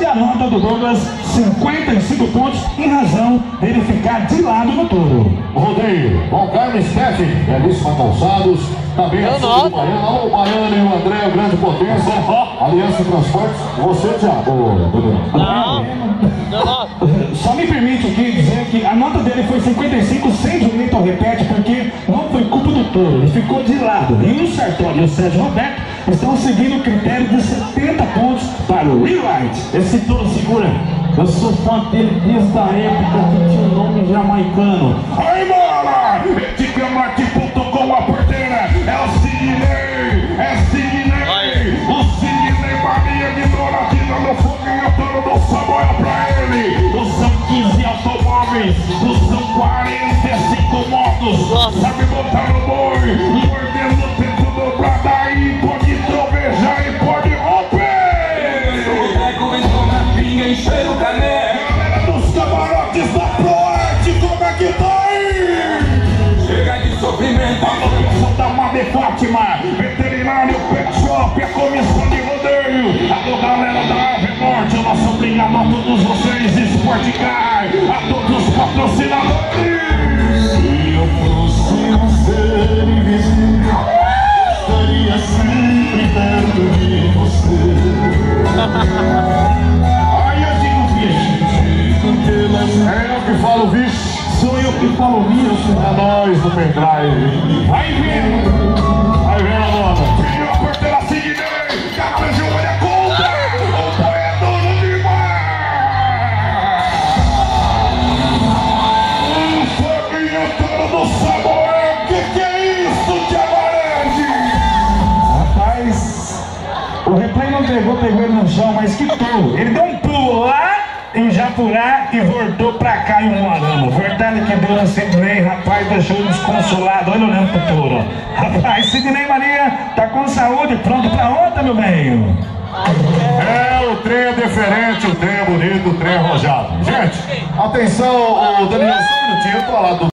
E a nota do Douglas, 55 pontos, em razão dele ficar de lado no touro. Rodeio, Bom Carlos Steffi, belíssima calçados. Também a do Baiano, o Baiano e o André, o grande potência. Aliança Transportes, você, Thiago. Só me permite aqui dizer que a nota dele foi 55, sem direito ao repete, porque não foi culpa do touro, ele ficou de lado. E o Sartori e o Sérgio Roberto estão seguindo o critério de 70 pontos para o Rewrite. Esse touro segura. Eu sou fã dele desde a época que tinha o nome jamaicano. Aí, bola! Eticamate.com, a porteira é o Sidney! É Sidney! O Sidney Maria de Doradina no foguinho, touro do Samuel pra ele! São 15 automóveis, são 45 motos, sabe botar no boi, mordendo o tempo dobrado, aí pode trovejar e pode romper! O boneco entrou na pinga, encher o caneco. Galera dos camarotes da Proarte, como é que tá aí? Chega de sofrimento. A locação da Madre Fátima, veterinário, pet shop, a comissão de rodeio, a galera da Ave Norte, a nossa obrigada a todos vocês, Sportcar, a todos os patrocinadores. Se eu fosse um ser invisível, estaria sempre perto de você. Aí eu digo, vixe, É eu que falo, vixe. sou eu que falo, vixe. É nós do pendrive. Vai vendo, Vai vendo a nota. filho, a porteira Sidney, Carlos olha contra, o boi é dono demais. O foguinho todo do Samuel, que é isso, Tiago? Rapaz, o replay não pegou ele no chão, mas que pulo. Ele deu um pulo lá em Japurá e voltou pra cá em Umuarama. Verdade que deu na Sidney, rapaz, deixou desconsolado. Olha olhando pro touro. Rapaz, Sidney Maria tá com saúde, pronto pra outra, meu bem. É, o trem é diferente, o trem é bonito, o trem é arrojado. Gente, atenção, o Daniel, só um minutinho, eu tô lá do